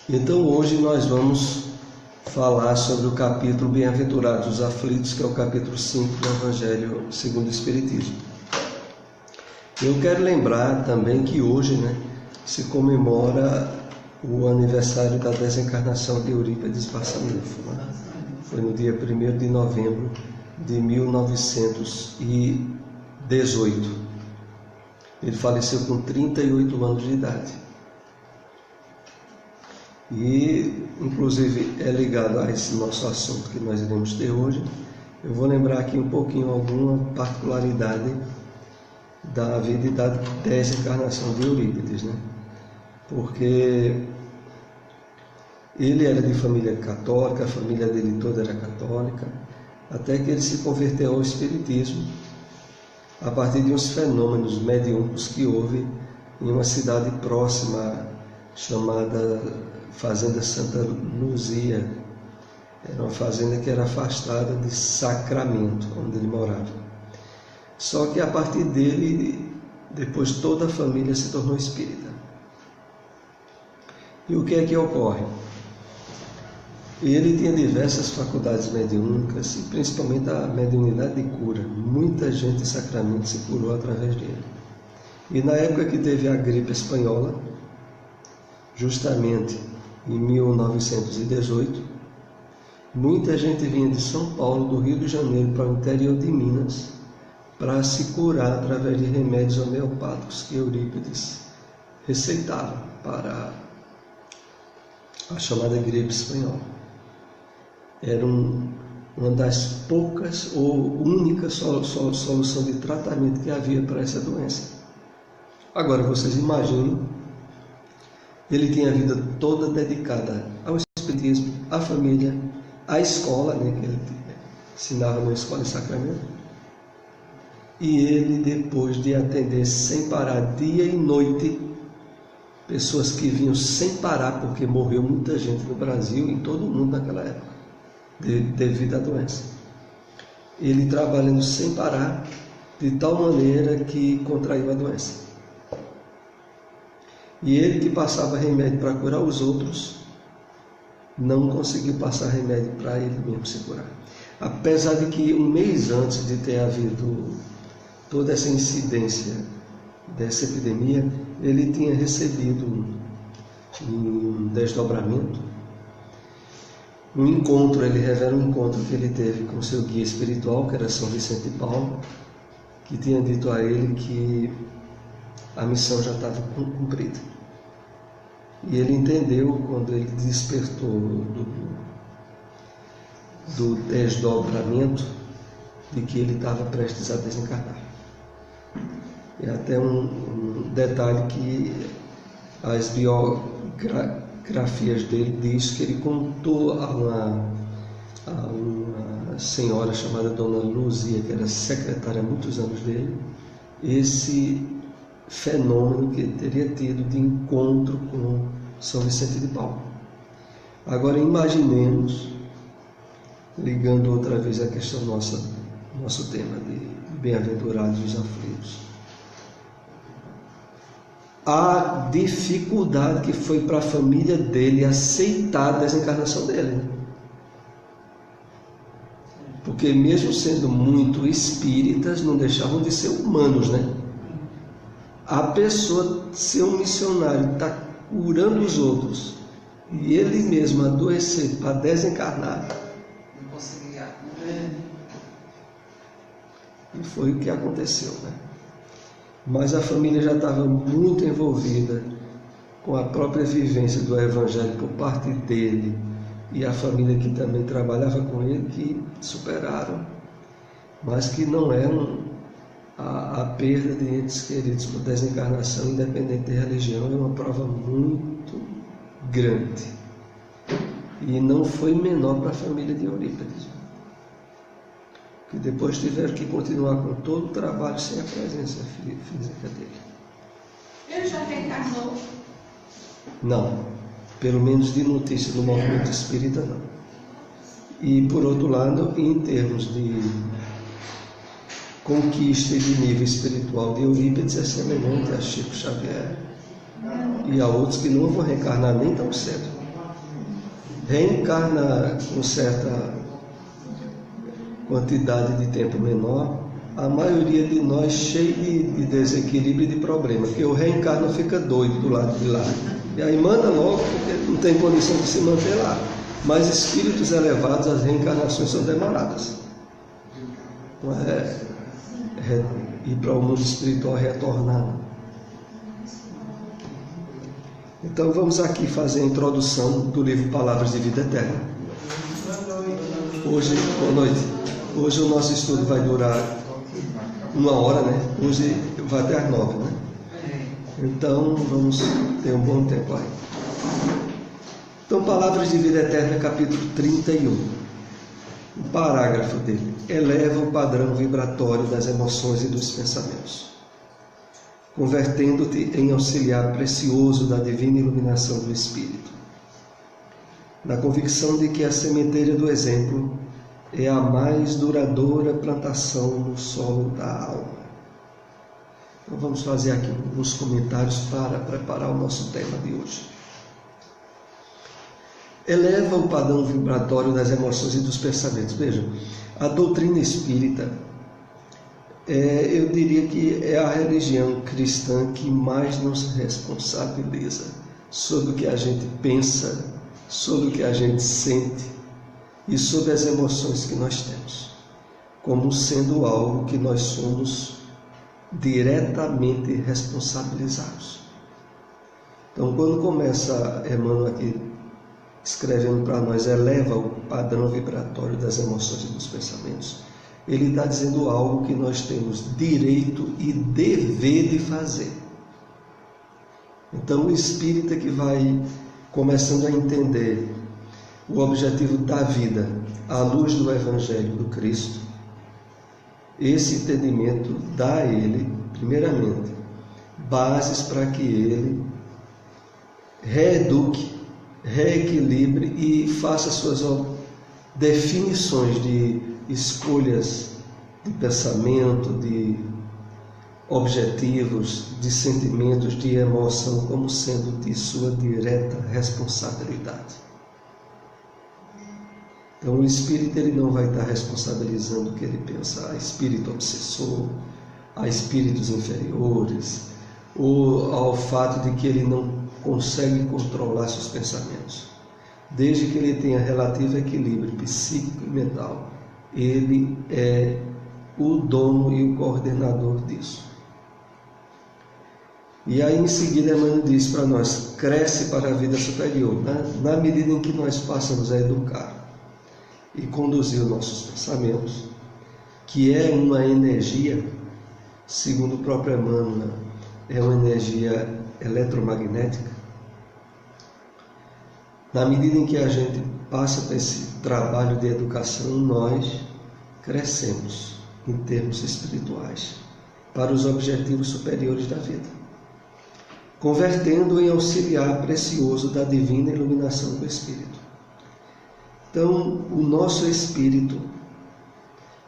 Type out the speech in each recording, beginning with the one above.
Então hoje nós vamos falar sobre o capítulo Bem-aventurados os aflitos, que é o capítulo 5 do Evangelho segundo o Espiritismo. Eu quero lembrar também que hoje se comemora o aniversário da desencarnação de Eurípides Barçanufo. Foi no dia 1º de novembro de 1918. Ele faleceu com 38 anos de idade. E, inclusive, é ligado a esse nosso assunto que nós iremos ter hoje. Eu vou lembrar aqui um pouquinho alguma particularidade da vida e da desencarnação de Eurípides, Porque ele era de família católica, a família dele toda era católica, até que ele se converteu ao Espiritismo a partir de uns fenômenos mediúnicos que houve em uma cidade próxima chamada Fazenda Santa Luzia. Era uma fazenda que era afastada de Sacramento, onde ele morava. Só que a partir dele, depois toda a família se tornou espírita. E o que é que ocorre? Ele tinha diversas faculdades mediúnicas, e principalmente a mediunidade de cura. Muita gente em Sacramento se curou através dele. E na época que teve a gripe espanhola, justamente em 1918, muita gente vinha de São Paulo, do Rio de Janeiro, para o interior de Minas, para se curar através de remédios homeopáticos que Eurípides receitava para a chamada gripe espanhola. Era uma das poucas ou única solução de tratamento que havia para essa doença. Agora vocês imaginem, ele tinha a vida toda dedicada ao espiritismo, à família, à escola, que ele ensinava na escola em Sacramento. E ele, depois de atender sem parar dia e noite, pessoas que vinham sem parar, porque morreu muita gente no Brasil e em todo o mundo naquela época, devido à doença. Ele trabalhando sem parar, de tal maneira que contraiu a doença. E ele que passava remédio para curar os outros, não conseguiu passar remédio para ele mesmo se curar. Apesar de que um mês antes de ter havido toda essa incidência dessa epidemia, ele tinha recebido um desdobramento, um encontro. Ele revela um encontro que ele teve com seu guia espiritual, que era São Vicente de Paulo, que tinha dito a ele que a missão já estava cumprida. E ele entendeu, quando ele despertou do desdobramento, de que ele estava prestes a desencarnar. E até um detalhe que as biografias dele diz que ele contou a uma senhora chamada Dona Luzia, que era secretária há muitos anos dele, esse fenômeno que ele teria tido de encontro com São Vicente de Paulo. Agora imaginemos, ligando outra vez a questão nosso tema de bem-aventurados os aflitos, a dificuldade que foi para a família dele aceitar a desencarnação dele. Porque mesmo sendo muito espíritas, não deixavam de ser humanos, A pessoa ser um missionário, está curando os outros, e ele mesmo adoecer para desencarnar. Não conseguia. E foi o que aconteceu, Mas a família já estava muito envolvida com a própria vivência do Evangelho por parte dele, e a família que também trabalhava com ele, que superaram, mas que não eram a perda de entes queridos por desencarnação, independente de religião, é uma prova muito grande. E não foi menor para a família de Eurípides, que depois tiveram que continuar com todo o trabalho sem a presença física dele. Ele já reencarnou? Não, pelo menos de notícia do movimento espírita, não. E por outro lado, em termos de conquista e de nível espiritual de Eurípides, é semelhante a Chico Xavier e a outros que não vão reencarnar nem tão cedo. reencarna com certa quantidade de tempo menor, a maioria de nós cheio de desequilíbrio e de problema, porque o reencarno fica doido do lado de lá. E aí manda logo, porque não tem condição de se manter lá. Mas espíritos elevados, as reencarnações são demoradas. Não é ir para o mundo espiritual retornar. Então vamos aqui fazer a introdução do livro Palavras de Vida Eterna. Hoje, boa noite. Hoje o nosso estudo vai durar 1 hora, né? Hoje vai até às 9, né? Então vamos ter um bom tempo aí. Então, Palavras de Vida Eterna, capítulo 31. O parágrafo dele: eleva o padrão vibratório das emoções e dos pensamentos, convertendo-te em auxiliar precioso da divina iluminação do Espírito, na convicção de que a sementeira do exemplo é a mais duradoura plantação no solo da alma. Então vamos fazer aqui alguns comentários para preparar o nosso tema de hoje. Eleva o padrão vibratório das emoções e dos pensamentos. Veja, a doutrina espírita, eu diria que é a religião cristã que mais nos responsabiliza sobre o que a gente pensa, sobre o que a gente sente e sobre as emoções que nós temos, como sendo algo que nós somos diretamente responsabilizados. Então, quando começa Emmanuel aqui escrevendo para nós, eleva o padrão vibratório das emoções e dos pensamentos, ele está dizendo algo que nós temos direito e dever de fazer. Então, o espírita que vai começando a entender o objetivo da vida à luz do Evangelho do Cristo, esse entendimento dá a ele, primeiramente, bases para que ele reeduque, reequilibre e faça suas definições de escolhas de pensamento, de objetivos, de sentimentos, de emoção, como sendo de sua direta responsabilidade. Então o espírito ele não vai estar responsabilizando o que ele pensa a espírito obsessor, a espíritos inferiores, ou ao fato de que ele não consegue controlar seus pensamentos. Desde que ele tenha relativo equilíbrio psíquico e mental, ele é o dono e o coordenador disso. E aí em seguida Emmanuel diz para nós, cresce para a vida superior, na medida em que nós passamos a educar e conduzir os nossos pensamentos, que é uma energia, segundo o próprio Emmanuel, é uma energia eletromagnética. Na medida em que a gente passa por esse trabalho de educação, nós crescemos em termos espirituais para os objetivos superiores da vida, convertendo em auxiliar precioso da divina iluminação do Espírito. Então, o nosso espírito,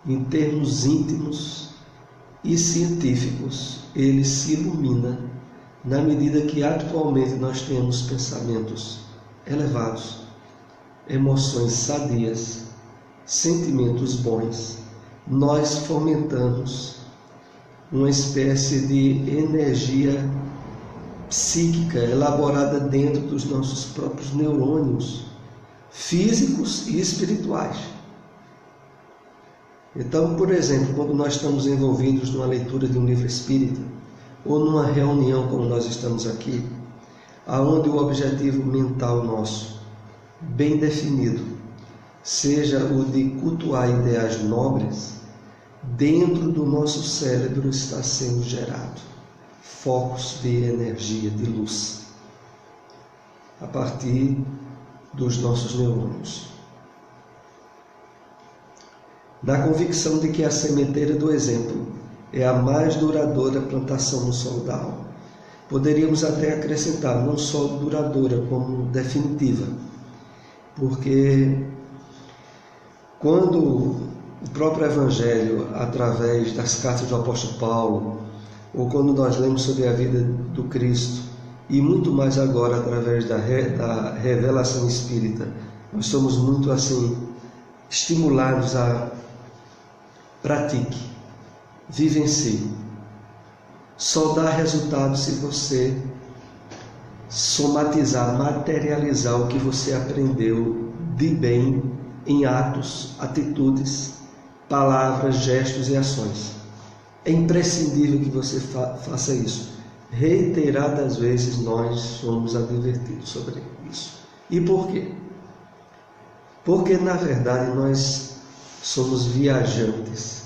em termos íntimos e científicos, ele se ilumina na medida que atualmente nós temos pensamentos elevados, emoções sadias, sentimentos bons. Nós fomentamos uma espécie de energia psíquica elaborada dentro dos nossos próprios neurônios físicos e espirituais. Então, por exemplo, quando nós estamos envolvidos numa leitura de um livro espírita ou numa reunião como nós estamos aqui, aonde o objetivo mental nosso, bem definido, seja o de cultuar ideais nobres, dentro do nosso cérebro está sendo gerado focos de energia, de luz, a partir dos nossos neurônios. Na convicção de que a sementeira do exemplo é a mais duradoura plantação no solo da alma. Poderíamos até acrescentar, não só duradoura, como definitiva, porque quando o próprio Evangelho, através das cartas do apóstolo Paulo, ou quando nós lemos sobre a vida do Cristo, e muito mais agora através da revelação espírita, Nós somos muito assim estimulados a pratique, vivencie. Só dá resultado se você somatizar, materializar o que você aprendeu de bem em atos, atitudes, palavras, gestos e ações. É imprescindível que você faça isso. Reiteradas vezes nós somos advertidos sobre isso. E por quê? Porque na verdade nós somos viajantes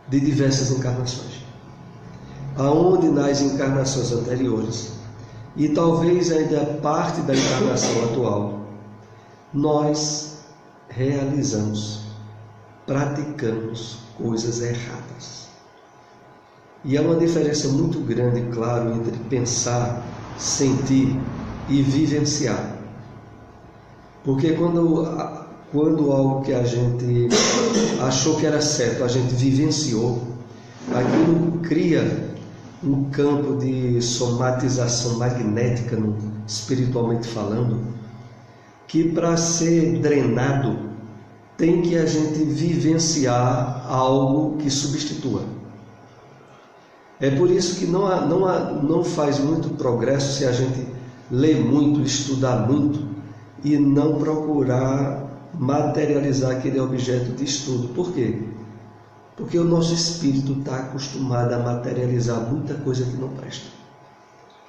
de diversas encarnações. Aonde nas encarnações anteriores, e talvez ainda parte da encarnação atual, nós realizamos, praticamos coisas erradas. E há uma diferença muito grande, claro, entre pensar, sentir e vivenciar. Porque quando algo que a gente achou que era certo, a gente vivenciou, aquilo cria um campo de somatização magnética, espiritualmente falando, que para ser drenado tem que a gente vivenciar algo que substitua. É por isso que não faz muito progresso se a gente lê muito, estudar muito e não procurar materializar aquele objeto de estudo. Por quê? Porque o nosso espírito está acostumado a materializar muita coisa que não presta.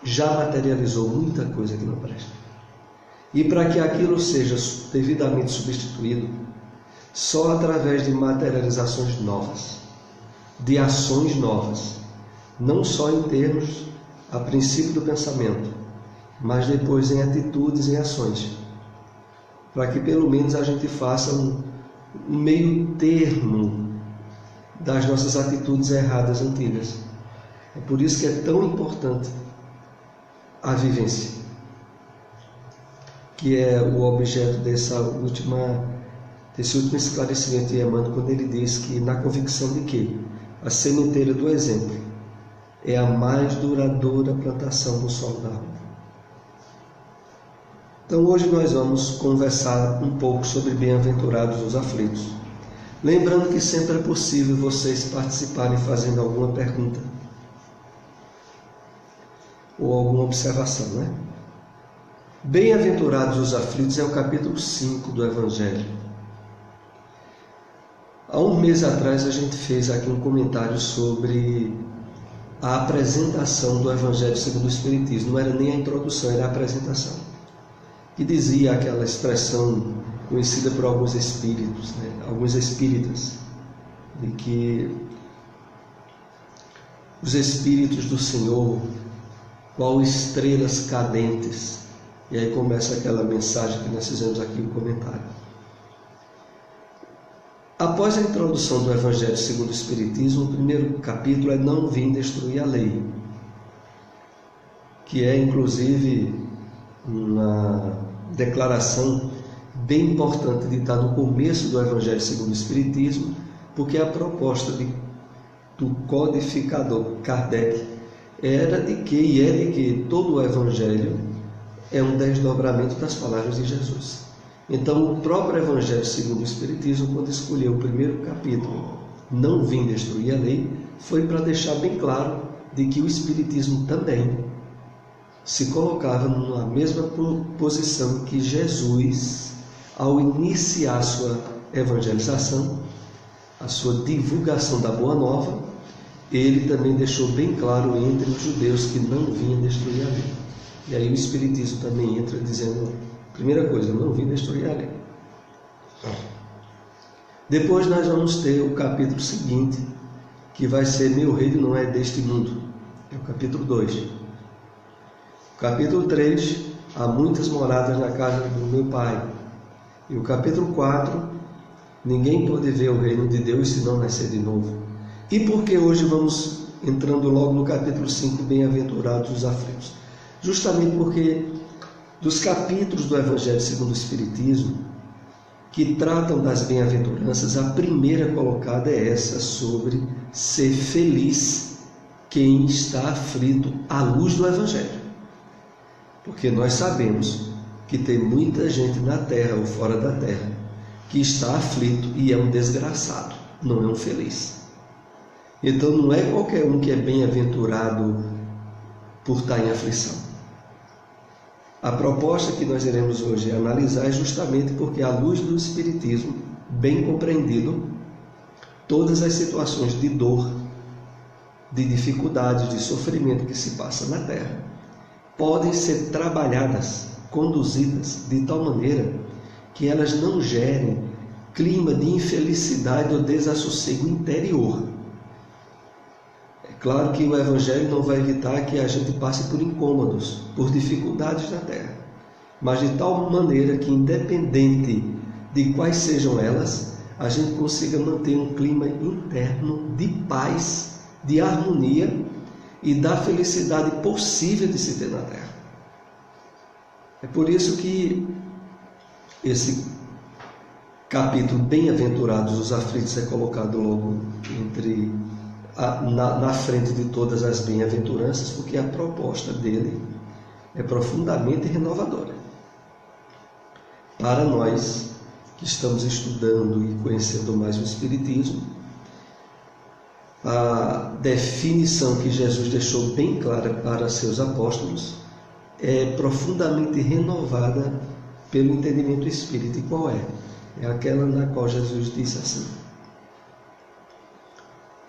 Já materializou muita coisa que não presta. E para que aquilo seja devidamente substituído, só através de materializações novas, de ações novas, não só em termos, a princípio do pensamento, mas depois em atitudes e ações, para que pelo menos a gente faça um meio termo das nossas atitudes erradas antigas. É por isso que é tão importante a vivência, que é o objeto desse último esclarecimento de Emmanuel, quando ele diz que na convicção de que a sementeira do exemplo é a mais duradoura plantação no solo da alma. Então hoje nós vamos conversar um pouco sobre bem-aventurados os aflitos. Lembrando que sempre é possível vocês participarem fazendo alguma pergunta ou alguma observação, né? Bem-aventurados os aflitos é o capítulo 5 do Evangelho. Há um mês atrás a gente fez aqui um comentário sobre a apresentação do Evangelho segundo o Espiritismo. Não era nem a introdução, era a apresentação. Que dizia aquela expressão conhecida por alguns espíritos, né? Alguns espíritas, de que os espíritos do Senhor, qual estrelas cadentes. E aí começa aquela mensagem que nós fizemos aqui no comentário. Após a introdução do Evangelho segundo o Espiritismo, o primeiro capítulo é Não Vim Destruir a Lei, que é inclusive uma declaração bem importante de estar no começo do Evangelho segundo o Espiritismo, porque a proposta do codificador Kardec era de que, e é de que, todo o Evangelho é um desdobramento das palavras de Jesus. Então, o próprio Evangelho segundo o Espiritismo, quando escolheu o primeiro capítulo, Não Vim Destruir a Lei, foi para deixar bem claro de que o Espiritismo também se colocava na mesma posição que Jesus, ao iniciar a sua evangelização, a sua divulgação da Boa Nova, ele também deixou bem claro entre os judeus que não vinha destruir a lei. E aí o Espiritismo também entra dizendo, primeira coisa, não vim destruir a lei. Depois nós vamos ter o capítulo seguinte, que vai ser Meu Reino Não É Deste Mundo. É o capítulo 2. O capítulo 3, Há Muitas Moradas na Casa do Meu Pai. E o capítulo 4, Ninguém pode ver o reino de Deus se não nascer de novo. E por que hoje vamos entrando logo no capítulo 5, Bem-aventurados os aflitos? Justamente porque dos capítulos do Evangelho segundo o Espiritismo, que tratam das bem-aventuranças, a primeira colocada é essa, sobre ser feliz quem está aflito à luz do Evangelho. Porque nós sabemos que tem muita gente na terra ou fora da terra que está aflito e é um desgraçado, não é um feliz. Então não é qualquer um que é bem-aventurado por estar em aflição. A proposta que nós iremos hoje analisar é justamente porque, à luz do Espiritismo, bem compreendido, todas as situações de dor, de dificuldades, de sofrimento que se passa na Terra, podem ser trabalhadas, conduzidas de tal maneira que elas não gerem clima de infelicidade ou desassossego interior. É claro que o Evangelho não vai evitar que a gente passe por incômodos, por dificuldades na Terra, mas de tal maneira que, independente de quais sejam elas, a gente consiga manter um clima interno de paz, de harmonia e da felicidade possível de se ter na Terra. É por isso que esse capítulo, Bem-aventurados os aflitos, é colocado logo na frente de todas as bem-aventuranças, porque a proposta dele é profundamente renovadora. Para nós que estamos estudando e conhecendo mais o Espiritismo, a definição que Jesus deixou bem clara para seus apóstolos é profundamente renovada pelo entendimento espírita. E qual é? É aquela na qual Jesus disse assim: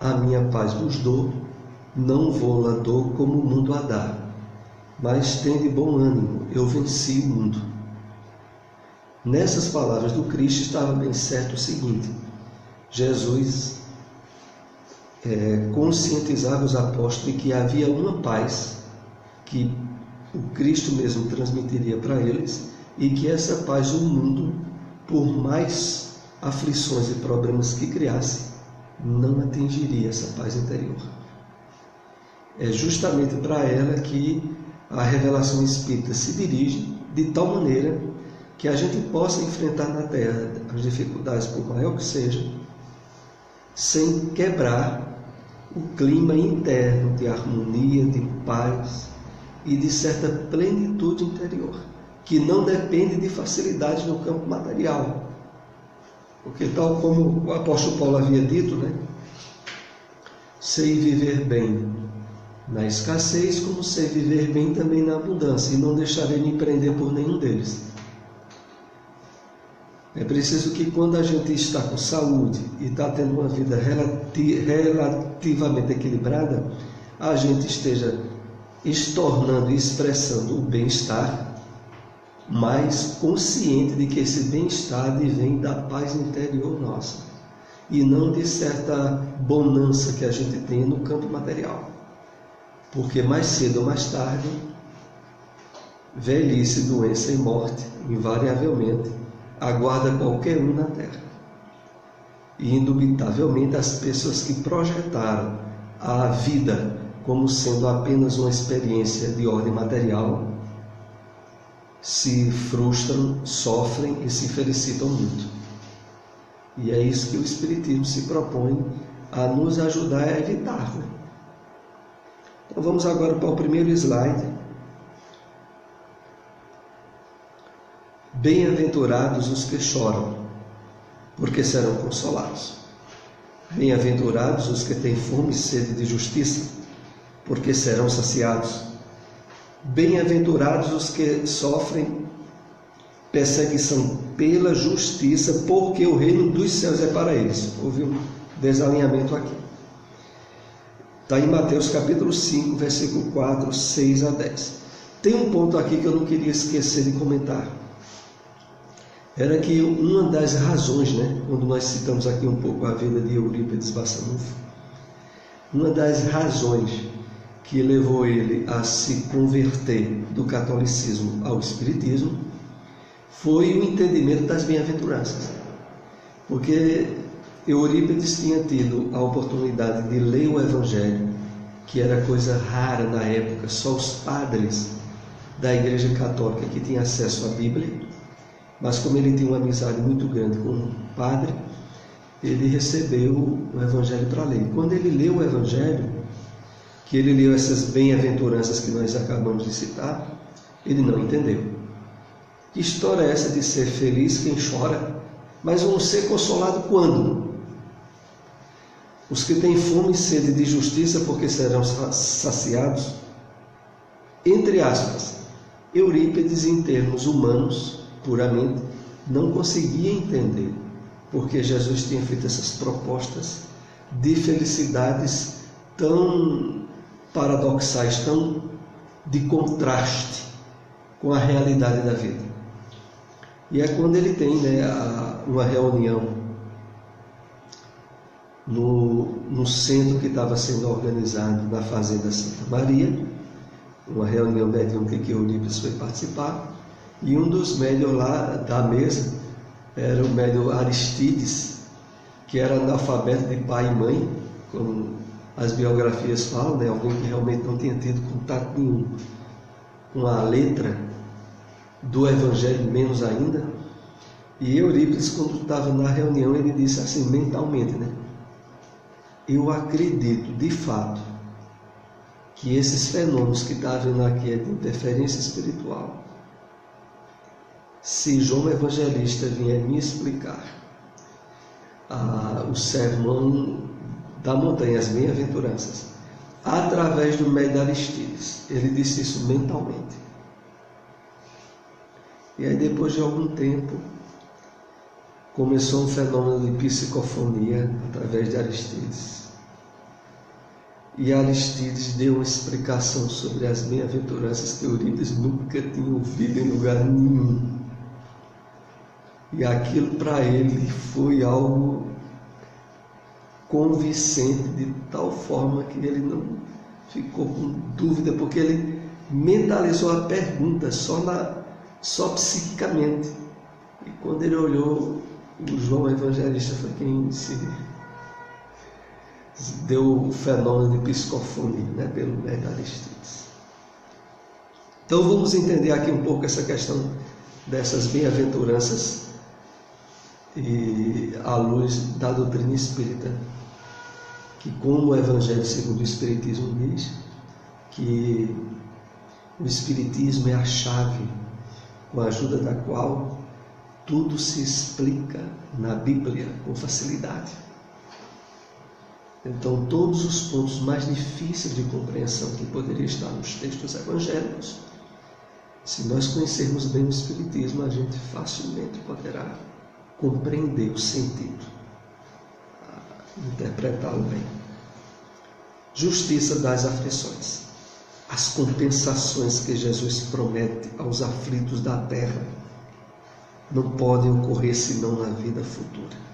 a minha paz vos dou, não vou-la dou como o mundo a dá, mas tende bom ânimo, eu venci o mundo. Nessas palavras do Cristo estava bem certo o seguinte: Jesus conscientizava os apóstolos de que havia uma paz que o Cristo mesmo transmitiria para eles, e que essa paz o mundo, por mais aflições e problemas que criasse, não atingiria essa paz interior. É justamente para ela que a revelação espírita se dirige, de tal maneira que a gente possa enfrentar na Terra as dificuldades, por maior que seja, sem quebrar o clima interno de harmonia, de paz e de certa plenitude interior, que não depende de facilidades no campo material. Porque, tal como o apóstolo Paulo havia dito, sei viver bem na escassez, como sei viver bem também na abundância, e não deixarei me prender por nenhum deles. É preciso que, quando a gente está com saúde e está tendo uma vida relativamente equilibrada, a gente esteja estornando e expressando o bem-estar, mas consciente de que esse bem-estar advém da paz interior nossa, e não de certa bonança que a gente tem no campo material. Porque mais cedo ou mais tarde, velhice, doença e morte, invariavelmente, aguarda qualquer um na Terra. E indubitavelmente as pessoas que projetaram a vida como sendo apenas uma experiência de ordem material se frustram, sofrem e se felicitam muito. E é isso que o Espiritismo se propõe a nos ajudar a evitar. Então vamos agora para o primeiro slide. Bem-aventurados os que choram, porque serão consolados. Bem-aventurados os que têm fome e sede de justiça, porque serão saciados. Bem-aventurados os que sofrem perseguição pela justiça, porque o reino dos céus é para eles. Houve um desalinhamento aqui. Está em Mateus capítulo 5, versículo 4, 6 a 10. Tem um ponto aqui que eu não queria esquecer de comentar. Era que uma das razões, quando nós citamos aqui um pouco a vida de Eurípides Barçanufo, uma das razões que levou ele a se converter do catolicismo ao espiritismo foi o entendimento das bem-aventuranças. Porque Eurípides tinha tido a oportunidade de ler o Evangelho, que era coisa rara na época, só os padres da Igreja Católica que tinham acesso à Bíblia. Mas como ele tinha uma amizade muito grande com um padre, ele recebeu o Evangelho para ler. Quando ele leu o Evangelho, que ele leu essas bem-aventuranças que nós acabamos de citar, ele não entendeu. Que história é essa de ser feliz quem chora? Mas vamos ser consolados quando? Os que têm fome e sede de justiça, porque serão saciados. Entre aspas, Eurípides, em termos humanos, puramente, não conseguia entender porque Jesus tinha feito essas propostas de felicidades tão paradoxais, tão de contraste com a realidade da vida. E é quando ele tem uma reunião no centro que estava sendo organizado na Fazenda Santa Maria, uma reunião mediúnica que Eurípides foi participar, e um dos médios lá da mesa era o médium Aristides, que era analfabeto de pai e mãe, como as biografias falam, alguém que realmente não tinha tido contato nenhum com a letra do Evangelho, menos ainda. E Eurípides, quando estava na reunião, ele disse assim, mentalmente, eu acredito, de fato, que esses fenômenos que está havendo aqui é de interferência espiritual. Se João Evangelista vier me explicar o sermão da montanha, as bem-aventuranças, através do médium Aristides, ele disse isso mentalmente. E aí, depois de algum tempo, começou um fenômeno de psicofonia através de Aristides. E Aristides deu uma explicação sobre as bem-aventuranças que Eurípides nunca tinha ouvido em lugar nenhum. E aquilo para ele foi algo convincente de tal forma que ele não ficou com dúvida, porque ele mentalizou a pergunta só psiquicamente. E quando ele olhou, o João Evangelista foi quem se deu o fenômeno de psicofonia, pelo médium Aristides. Então vamos entender aqui um pouco essa questão dessas bem-aventuranças e à luz da doutrina espírita, que como o Evangelho segundo o Espiritismo diz, que o Espiritismo é a chave com a ajuda da qual tudo se explica na Bíblia com facilidade. Então, todos os pontos mais difíceis de compreensão que poderiam estar nos textos evangélicos, se nós conhecermos bem o Espiritismo, a gente facilmente poderá compreender o sentido, interpretá-lo bem. Justiça das aflições. As compensações que Jesus promete aos aflitos da terra não podem ocorrer senão na vida futura.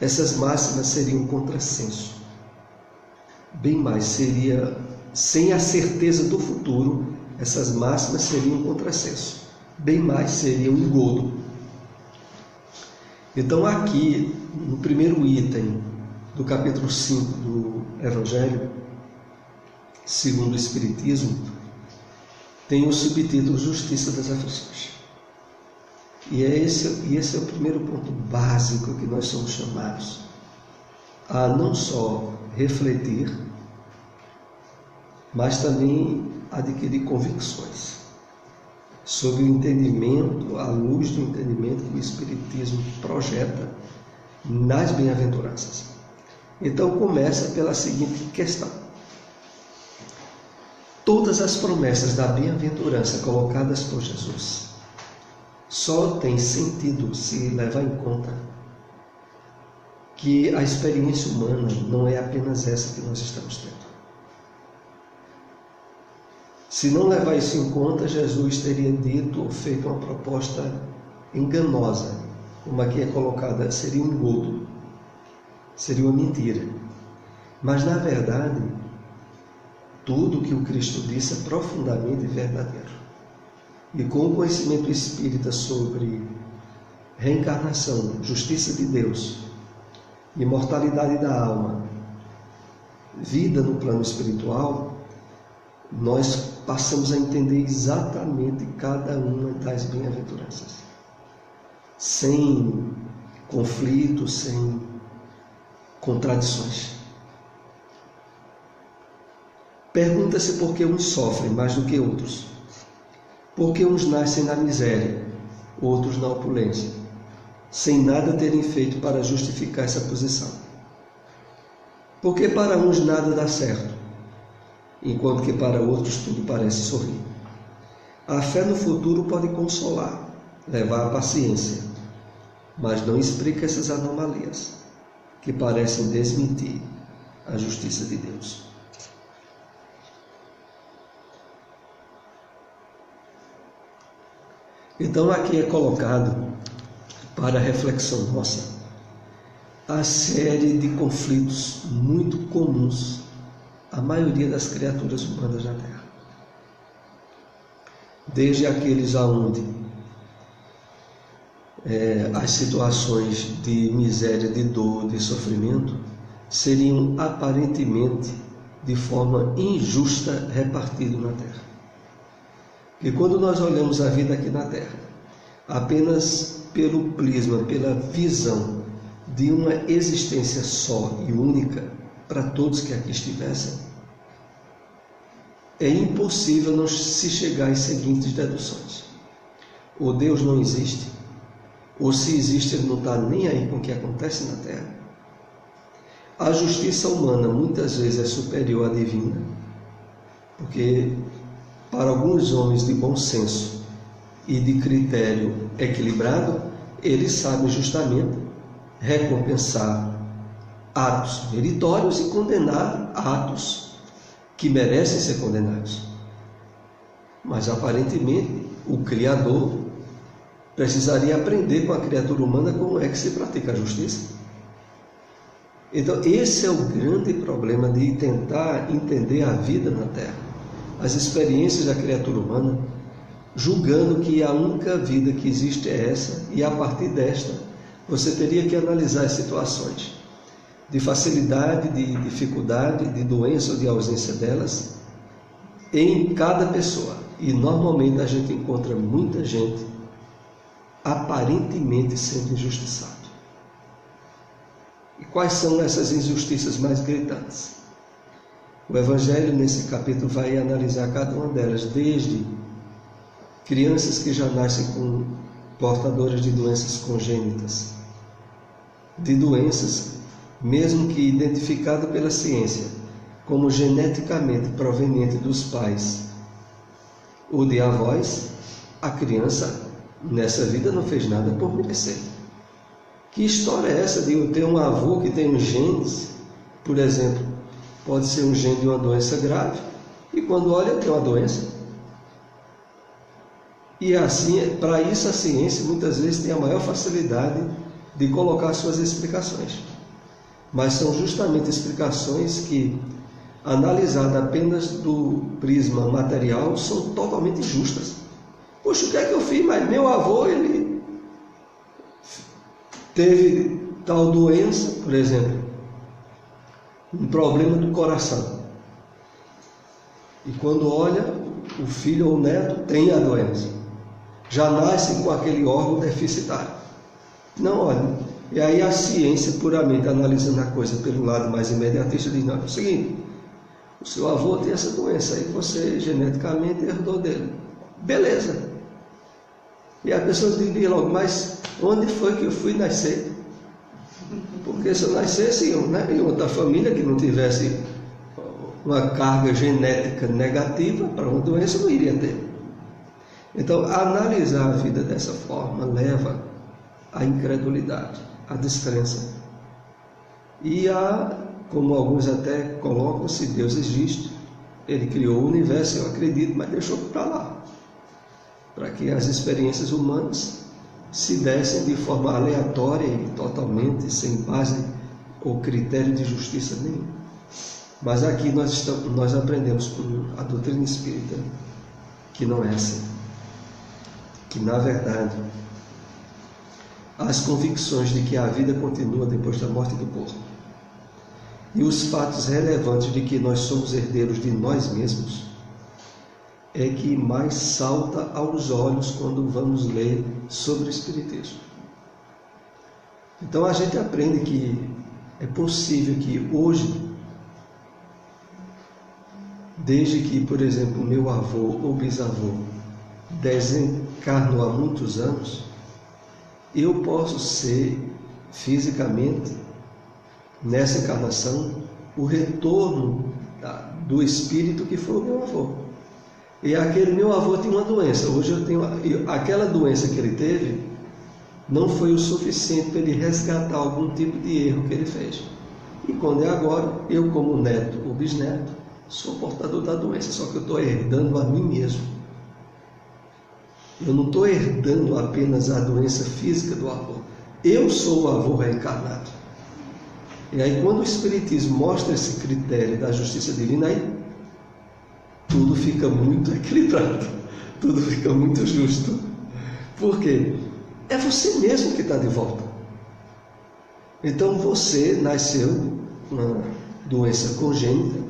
Essas máximas seriam um contrassenso. Bem mais, seria, sem a certeza do futuro, essas máximas seriam um contrassenso. Bem mais, seria um engodo. Então aqui, no primeiro item do capítulo 5 do Evangelho, segundo o Espiritismo, tem o subtítulo Justiça das Aflições. E esse é o primeiro ponto básico que nós somos chamados a não só refletir, mas também adquirir convicções sobre o entendimento, à luz do entendimento que o Espiritismo projeta nas bem-aventuranças. Então começa pela seguinte questão. Todas as promessas da bem-aventurança colocadas por Jesus só tem sentido se levar em conta que a experiência humana não é apenas essa que nós estamos tendo. Se não levar isso em conta, Jesus teria dito ou feito uma proposta enganosa, como aqui é colocada, seria um engodo, seria uma mentira. Mas, na verdade, tudo que o Cristo disse é profundamente verdadeiro. E com o conhecimento espírita sobre reencarnação, justiça de Deus, imortalidade da alma, vida no plano espiritual, nós passamos a entender exatamente cada uma das bem-aventuranças, sem conflitos, sem contradições. Pergunta-se por que uns sofrem mais do que outros. Porque uns nascem na miséria, outros na opulência, sem nada terem feito para justificar essa posição. Porque para uns nada dá certo, enquanto que para outros tudo parece sorrir. A fé no futuro pode consolar, levar à paciência, mas não explica essas anomalias que parecem desmentir a justiça de Deus. Então aqui é colocado para reflexão nossa a série de conflitos muito comuns à maioria das criaturas humanas na Terra. Desde aqueles aonde as situações de miséria, de dor, de sofrimento seriam aparentemente de forma injusta repartidos na Terra. E quando nós olhamos a vida aqui na Terra, apenas pelo prisma, pela visão de uma existência só e única para todos que aqui estivessem, é impossível não se chegar às seguintes deduções: ou Deus não existe, ou se existe, Ele não está nem aí com o que acontece na Terra. A justiça humana muitas vezes é superior à divina, porque para alguns homens de bom senso e de critério equilibrado, eles sabem justamente recompensar atos meritórios e condenar atos que merecem ser condenados. Mas aparentemente o Criador precisaria aprender com a criatura humana como é que se pratica a justiça. Então esse é o grande problema de tentar entender a vida na Terra, as experiências da criatura humana, julgando que a única vida que existe é essa, e a partir desta você teria que analisar as situações de facilidade, de dificuldade, de doença ou de ausência delas em cada pessoa. E normalmente a gente encontra muita gente aparentemente sendo injustiçado. E quais são essas injustiças mais gritantes? O Evangelho, nesse capítulo, vai analisar cada uma delas, desde crianças que já nascem com portadoras de doenças congênitas, de doenças, mesmo que identificadas pela ciência, como geneticamente proveniente dos pais ou de avós, a criança, nessa vida, não fez nada por merecer. Que história é essa de eu ter um avô que tem uns genes, por exemplo, pode ser um gene de uma doença grave, e quando olha tem uma doença? E assim, para isso a ciência muitas vezes tem a maior facilidade de colocar suas explicações. Mas são justamente explicações que, analisadas apenas do prisma material, são totalmente injustas. Poxa, o que é que eu fiz? Mas meu avô, ele teve tal doença, por exemplo, um problema do coração. E quando olha, o filho ou o neto tem a doença. Já nasce com aquele órgão deficitário. Não, olha, e aí a ciência, puramente analisando a coisa pelo lado mais imediatista, diz: não, é o seguinte, o seu avô tem essa doença, aí você geneticamente herdou dele. Beleza. E a pessoa diria logo: mas onde foi que eu fui nascer? Porque se eu nascesse em outra família que não tivesse uma carga genética negativa para uma doença, eu não iria ter. Então, analisar a vida dessa forma leva à incredulidade, à descrença. E como alguns até colocam, se Deus existe, Ele criou o universo, eu acredito, mas deixou para lá, para que as experiências humanas se dessem de forma aleatória e totalmente sem base ou critério de justiça nenhum. Mas aqui nós aprendemos com a doutrina espírita que não é assim. Que, na verdade, as convicções de que a vida continua depois da morte do corpo e os fatos relevantes de que nós somos herdeiros de nós mesmos é que mais salta aos olhos quando vamos ler sobre o Espiritismo. Então a gente aprende que é possível que hoje, desde que, por exemplo, meu avô ou bisavô desencarnou há muitos anos, eu posso ser fisicamente, nessa encarnação, o retorno do espírito que foi o meu avô. E aquele meu avô tinha uma doença. Hoje eu tenho aquela doença que ele teve, não foi o suficiente para ele resgatar algum tipo de erro que ele fez. E quando é agora, eu como neto ou bisneto, sou portador da doença, só que eu estou herdando a mim mesmo. Eu não estou herdando apenas a doença física do avô. Eu sou o avô reencarnado. E aí quando o Espiritismo mostra esse critério da justiça divina, aí tudo fica muito equilibrado, tudo fica muito justo. Por quê? É você mesmo que está de volta. Então você nasceu com uma doença congênita,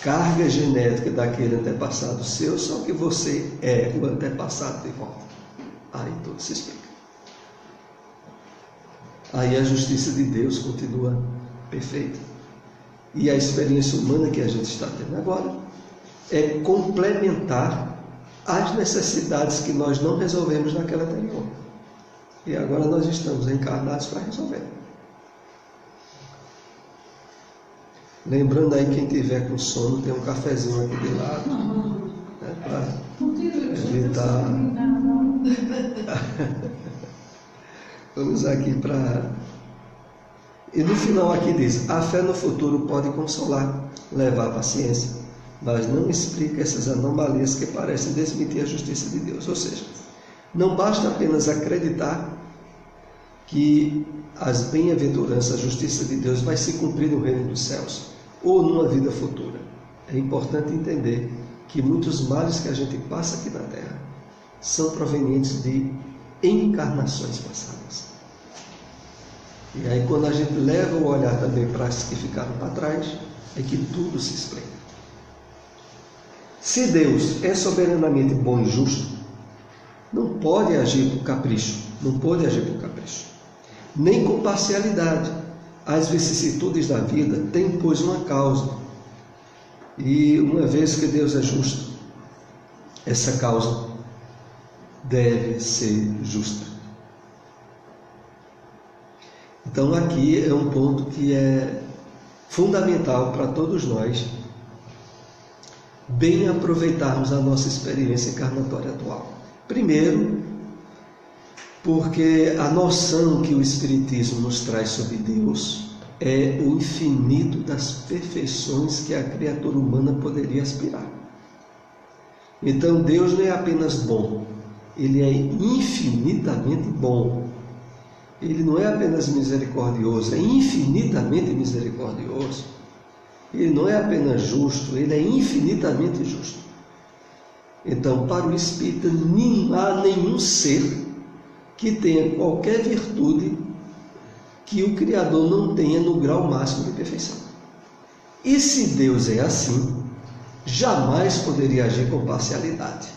carga genética daquele antepassado seu, só que você é o antepassado de volta. Aí tudo se explica. Aí a justiça de Deus continua perfeita. E a experiência humana que a gente está tendo agora é complementar as necessidades que nós não resolvemos naquela anterior. E agora nós estamos encarnados para resolver. Lembrando aí, quem tiver com sono, tem um cafezinho aqui de lado, né, para evitar. Vamos aqui para... E no final aqui diz: a fé no futuro pode consolar, levar a paciência, mas não explica essas anomalias que parecem desmentir a justiça de Deus. Ou seja, não basta apenas acreditar que as bem-aventuranças, a justiça de Deus vai se cumprir no reino dos céus ou numa vida futura. É importante entender que muitos males que a gente passa aqui na Terra são provenientes de encarnações passadas. E aí quando a gente leva o olhar também para as que ficaram para trás, é que tudo se explica. Se Deus é soberanamente bom e justo, não pode agir por capricho, nem com parcialidade. As vicissitudes da vida têm, pois, uma causa. E uma vez que Deus é justo, essa causa deve ser justa. Então aqui é um ponto que é fundamental para todos nós bem aproveitarmos a nossa experiência encarnatória atual. Primeiro, porque a noção que o Espiritismo nos traz sobre Deus é o infinito das perfeições que a criatura humana poderia aspirar. Então Deus não é apenas bom, Ele é infinitamente bom. Ele não é apenas misericordioso, é infinitamente misericordioso. Ele não é apenas justo, ele é infinitamente justo. Então, para o espírita, não há nenhum ser que tenha qualquer virtude que o Criador não tenha no grau máximo de perfeição. E se Deus é assim, jamais poderia agir com parcialidade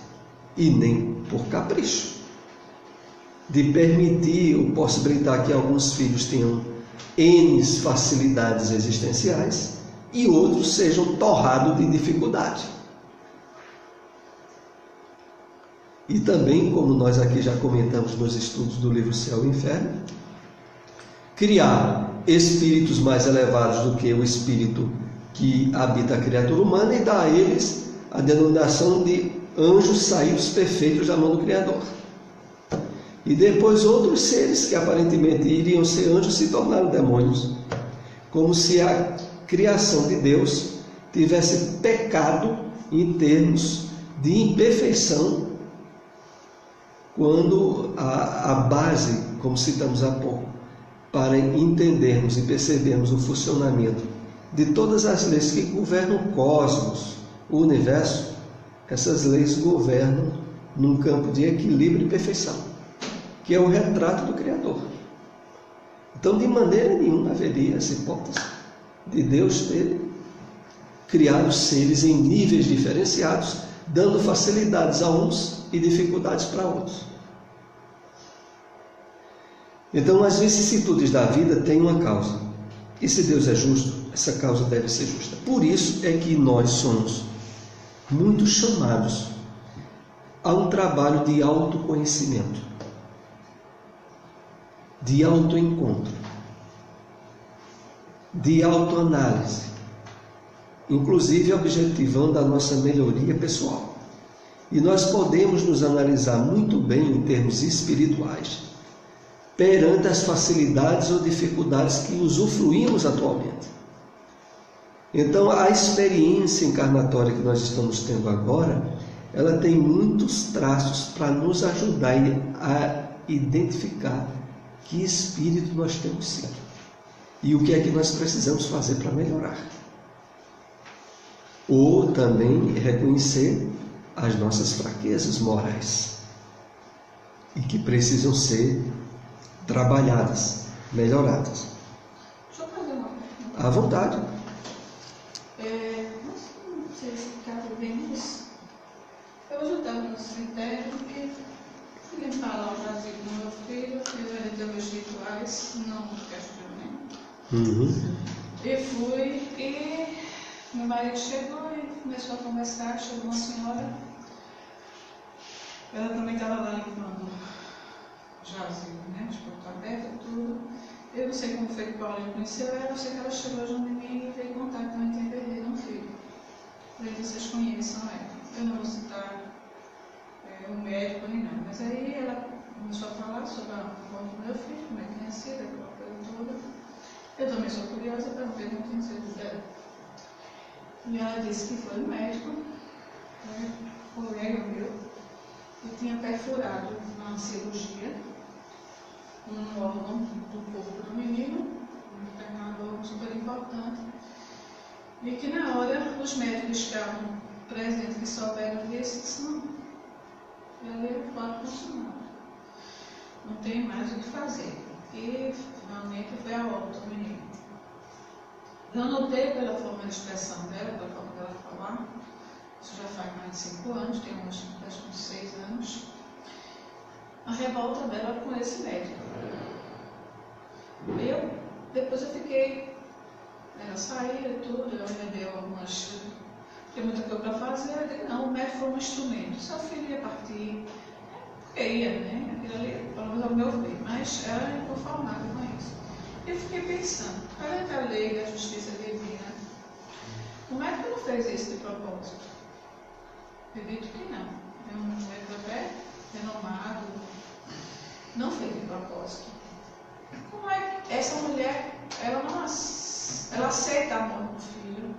e nem por capricho, de permitir ou possibilitar que alguns filhos tenham N facilidades existenciais e outros sejam torrados de dificuldade. E também, como nós aqui já comentamos nos estudos do livro Céu e Inferno, criar espíritos mais elevados do que o espírito que habita a criatura humana e dar a eles a denominação de anjos saídos perfeitos da mão do Criador. E depois outros seres que aparentemente iriam ser anjos se tornaram demônios, como se a criação de Deus tivesse pecado em termos de imperfeição, quando a base, como citamos há pouco, para entendermos e percebermos o funcionamento de todas as leis que governam o cosmos, o universo, essas leis governam num campo de equilíbrio e perfeição, que é o retrato do Criador. Então, de maneira nenhuma haveria essa hipótese de Deus ter criado seres em níveis diferenciados, dando facilidades a uns e dificuldades para outros. Então, as vicissitudes da vida têm uma causa. E se Deus é justo, essa causa deve ser justa. Por isso é que nós somos muito chamados há um trabalho de autoconhecimento, de autoencontro, de autoanálise, inclusive objetivando a nossa melhoria pessoal. E nós podemos nos analisar muito bem em termos espirituais, perante as facilidades ou dificuldades que usufruímos atualmente. Então, a experiência encarnatória que nós estamos tendo agora, ela tem muitos traços para nos ajudar a identificar que espírito nós temos sido e o que é que nós precisamos fazer para melhorar. Ou também reconhecer as nossas fraquezas morais e que precisam ser trabalhadas, melhoradas. Deixa eu fazer uma pergunta. À vontade. Não sei se cabe bem isso. Eu ajudava no cemitério e fui limpar lá o jazigo do meu filho, eu era de meus rituais, não questionei. E fui, e meu marido chegou e começou a conversar, chegou uma senhora, ela também estava lá limpando o jazigo, né, de porta aberta, tudo. Eu não sei como foi que Paulinho conheceu ela, eu sei que ela chegou junto de mim e veio contar que também tinha perdido um filho. Para que vocês conheçam ela. Eu não vou citar o médico nem nada, mas aí ela começou a falar sobre a morte do meu filho, como é que tinha sido, aquela coisa toda. Eu também sou curiosa, perguntei como tinha sido dela. E ela disse que foi o médico, colega meu, que tinha perfurado na cirurgia um órgão do corpo do menino, um determinado órgão super importante, e que na hora os médicos que estavam presentes, que souberam disso, disseram, não, ele pode funcionar, não tem mais o que fazer. E finalmente foi a óbito do menino. Eu notei pela forma de expressão dela, pela forma dela falar, isso já faz mais de 5 anos, tem uns 6 anos, a revolta dela com esse médico. Depois eu fiquei, ela saiu e tudo, ela me deu algumas, tem muita coisa para fazer, eu disse, não, o médico foi um instrumento, seu filho ia partir, ia, né, aquilo ali, pelo menos ao meu ver, mas ela é inconformada com isso. Eu fiquei pensando, perante a lei da justiça divina, o médico não fez isso de propósito? Acredito que não. É um médico até renomado, não fez de propósito. Como é que essa mulher, ela aceita a morte do filho,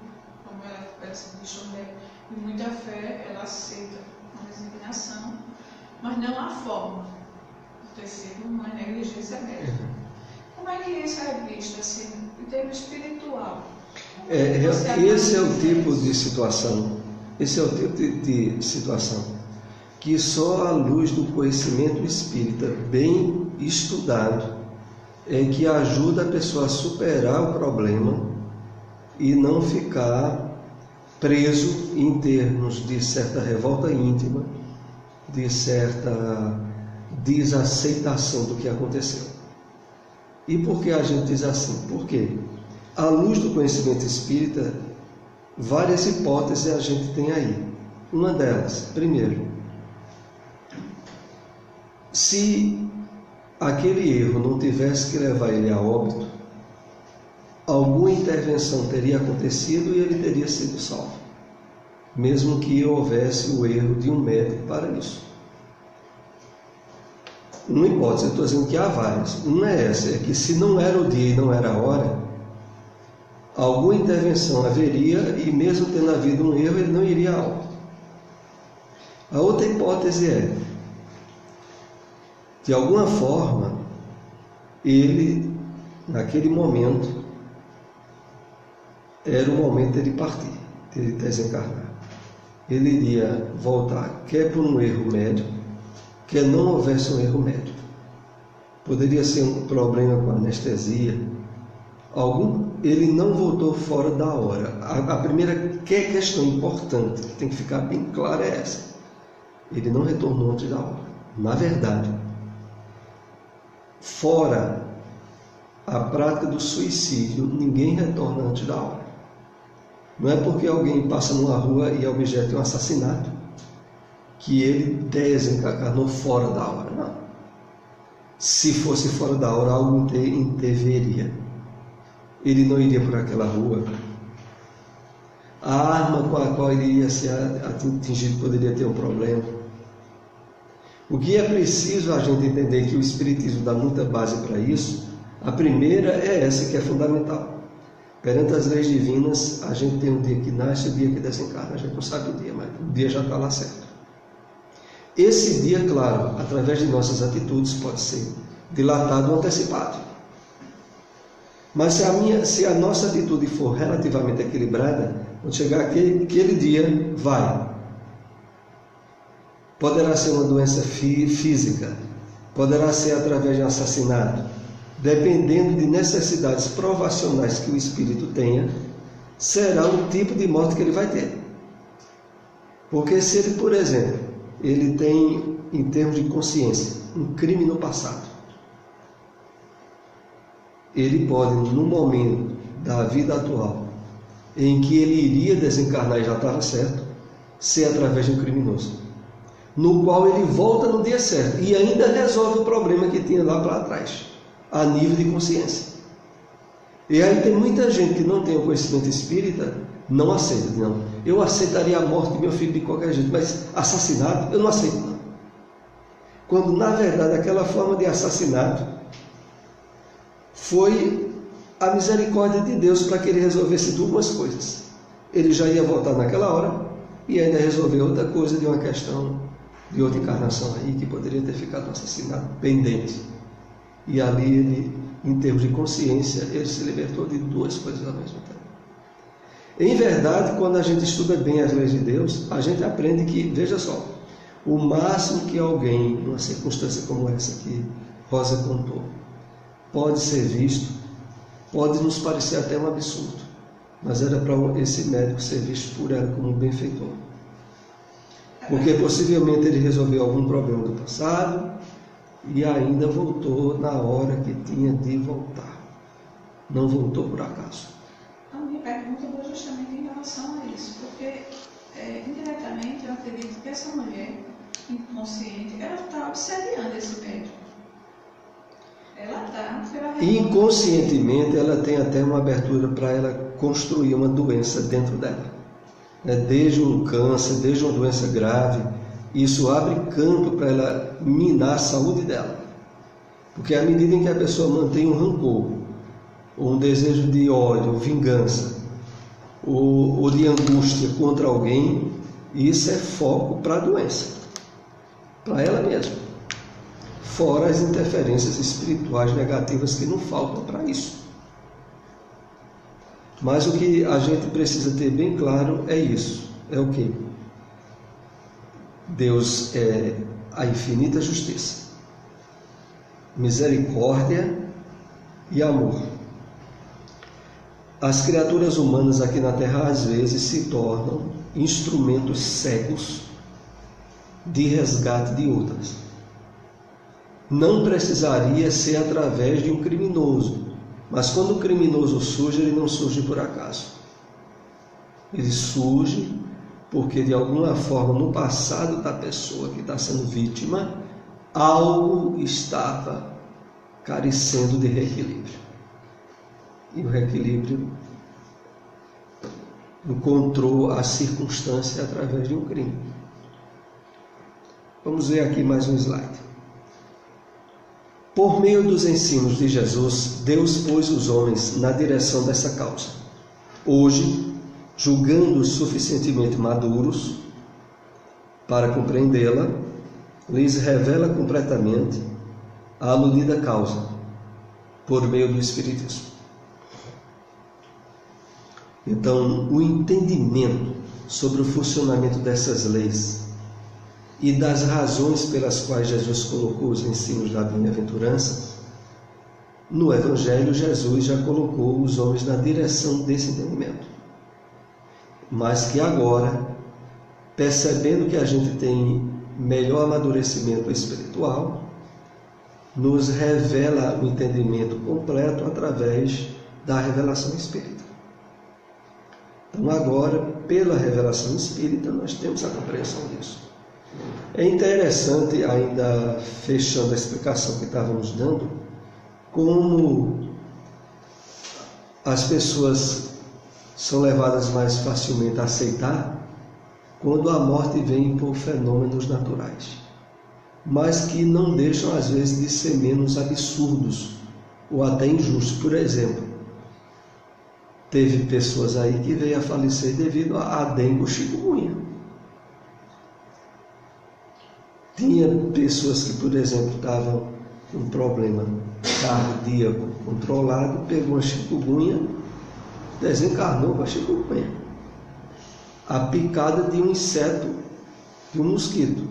como ela se deixou de muita fé, ela aceita com resignação, mas não a forma de ter sido uma negligência médica. Como é que isso é visto assim, em termos espiritual? Esse é o tipo de situação, que só à luz do conhecimento espírita bem estudado é que ajuda a pessoa a superar o problema e não ficar preso em termos de certa revolta íntima, de certa desaceitação do que aconteceu. E por que a gente diz assim? Porque, à luz do conhecimento espírita, várias hipóteses a gente tem aí. Uma delas, primeiro, se aquele erro não tivesse que levar ele a óbito, alguma intervenção teria acontecido e ele teria sido salvo, mesmo que houvesse o erro de um médico para isso. Uma hipótese, eu estou dizendo que há várias. Uma é essa, é que se não era o dia e não era a hora, alguma intervenção haveria e mesmo tendo havido um erro, ele não iria a óbito. A outra hipótese é, de alguma forma, ele, naquele momento, era o momento dele partir, dele desencarnar. Ele iria voltar, quer por um erro médico, que não houvesse um erro médico. Poderia ser um problema com anestesia. Ele não voltou fora da hora. A primeira questão importante, que tem que ficar bem clara, é essa. Ele não retornou antes da hora. Na verdade, fora a prática do suicídio, ninguém retorna antes da hora. Não é porque alguém passa numa rua e é objeto de um assassinato que ele desencarnou fora da hora, não. Se fosse fora da hora, algo interveria. Ele não iria por aquela rua. A arma com a qual ele iria ser atingido poderia ter um problema. O que é preciso a gente entender que o Espiritismo dá muita base para isso. A primeira é essa, que é fundamental. Perante as leis divinas, a gente tem um dia que nasce e um dia que desencarna. A gente não sabe o dia, mas o dia já está lá certo. Esse dia, claro, através de nossas atitudes, pode ser dilatado ou antecipado. Mas se a nossa atitude for relativamente equilibrada, quando chegar aquele dia, vai. Poderá ser uma doença física, poderá ser através de um assassinato. Dependendo de necessidades provacionais que o espírito tenha, será o tipo de morte que ele vai ter. Porque se ele, por exemplo, ele tem, em termos de consciência, um crime no passado, ele pode, no momento da vida atual, em que ele iria desencarnar e já estava certo, ser através de um criminoso, no qual ele volta no dia certo e ainda resolve o problema que tinha lá para trás, a nível de consciência. E aí tem muita gente que não tem o conhecimento espírita, não aceita. Não, eu aceitaria a morte do meu filho de qualquer jeito, mas assassinato eu não aceito, não. Quando na verdade aquela forma de assassinato foi a misericórdia de Deus para que ele resolvesse duas coisas. Ele já ia voltar naquela hora e ainda resolver outra coisa de uma questão de outra encarnação aí que poderia ter ficado um assassinato pendente. E ali ele, em termos de consciência, ele se libertou de duas coisas ao mesmo tempo. Em verdade, quando a gente estuda bem as leis de Deus, a gente aprende que, veja só, o máximo que alguém, numa circunstância como essa que Rosa contou, pode ser visto, pode nos parecer até um absurdo, mas era para esse médico ser visto por ela como um benfeitor. Porque possivelmente ele resolveu algum problema do passado e ainda voltou na hora que tinha de voltar. Não voltou por acaso. A minha pergunta foi justamente em relação a isso, porque indiretamente eu acredito que essa mulher inconsciente, ela está obsediando esse médico. Ela está... Inconscientemente ela tem até uma abertura para ela construir uma doença dentro dela. Desde um câncer, desde uma doença grave, isso abre campo para ela minar a saúde dela. Porque à medida em que a pessoa mantém um rancor, ou um desejo de ódio, vingança, ou de angústia contra alguém, isso é foco para a doença, para ela mesma. Fora as interferências espirituais negativas que não faltam para isso. Mas o que a gente precisa ter bem claro é isso. É o quê? Deus é a infinita justiça, misericórdia e amor. As criaturas humanas aqui na Terra às vezes se tornam instrumentos cegos de resgate de outras. Não precisaria ser através de um criminoso, mas quando o criminoso surge, ele não surge por acaso. Ele surge porque de alguma forma no passado da pessoa que está sendo vítima, algo estava carecendo de reequilíbrio. E o reequilíbrio encontrou a circunstância através de um crime. Vamos ver aqui mais um slide. Por meio dos ensinos de Jesus, Deus pôs os homens na direção dessa causa. Hoje, julgando-os suficientemente maduros para compreendê-la, lhes revela completamente a aludida causa, por meio do Espiritismo. Então, o entendimento sobre o funcionamento dessas leis e das razões pelas quais Jesus colocou os ensinos da bem-aventurança, no Evangelho Jesus já colocou os homens na direção desse entendimento. Mas que agora, percebendo que a gente tem melhor amadurecimento espiritual, nos revela o entendimento completo através da revelação espírita. Então agora, pela revelação espírita, nós temos a compreensão disso. É interessante, ainda fechando a explicação que estávamos dando, como as pessoas são levadas mais facilmente a aceitar quando a morte vem por fenômenos naturais, mas que não deixam às vezes de ser menos absurdos ou até injustos. Por exemplo, teve pessoas aí que veio a falecer devido a dengue ou chikungunya. Tinha pessoas que, por exemplo, estavam com um problema cardíaco controlado, pegou a chikungunya, desencarnou com a chikungunya. A picada de um inseto, de um mosquito,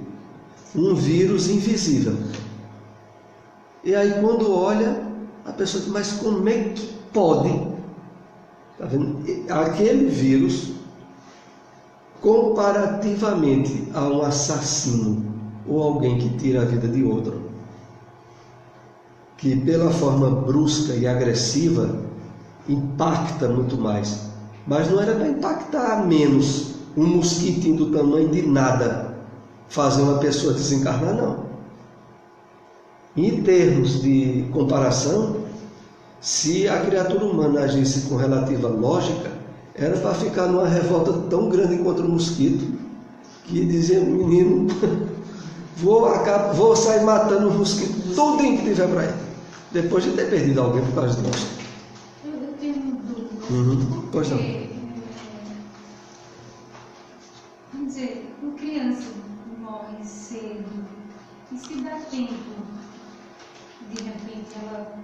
um vírus invisível. E aí quando olha, a pessoa diz, mas como é que pode? Tá vendo? Aquele vírus, comparativamente a um assassino ou alguém que tira a vida de outro, que pela forma brusca e agressiva impacta muito mais, mas não era para impactar menos um mosquitinho do tamanho de nada fazer uma pessoa desencarnar, não. Em termos de comparação, se a criatura humana agisse com relativa lógica, era para ficar numa revolta tão grande contra o mosquito que dizia, menino, vou sair matando os mosquitos, tudo que tiver para aí, depois de ter perdido alguém por causa de nós. Eu tenho uma dúvida. Pois não. Vamos dizer, uma criança morre cedo, e se dá tempo, de repente, ela...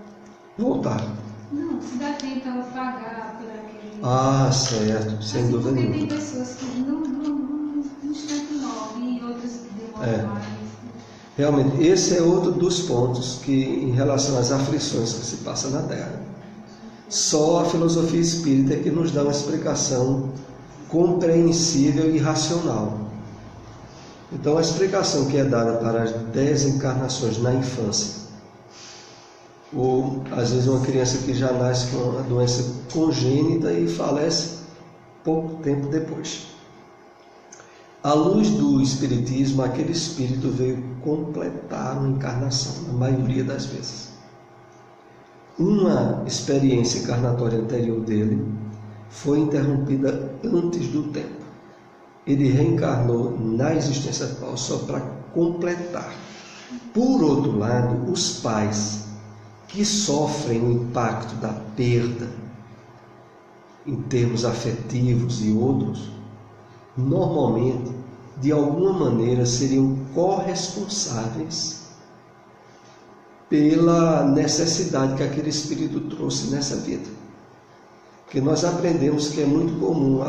Voltar. Não, se dá tempo ela pagar por aquele... Ah, certo, sem assim, dúvida porque nenhuma. tem pessoas que no instante morrem e outras que demoram mais. Realmente, esse é outro dos pontos que, em relação às aflições que se passa na Terra, só a filosofia espírita é que nos dá uma explicação compreensível e racional. Então, a explicação que é dada para as desencarnações na infância, ou às vezes uma criança que já nasce com uma doença congênita e falece pouco tempo depois. À luz do Espiritismo, aquele espírito veio completar uma encarnação, na maioria das vezes. Uma experiência encarnatória anterior dele foi interrompida antes do tempo. Ele reencarnou na existência atual só para completar. Por outro lado, os pais que sofrem o impacto da perda em termos afetivos e outros, normalmente, de alguma maneira, seriam corresponsáveis pela necessidade que aquele espírito trouxe nessa vida. Porque nós aprendemos que é muito comum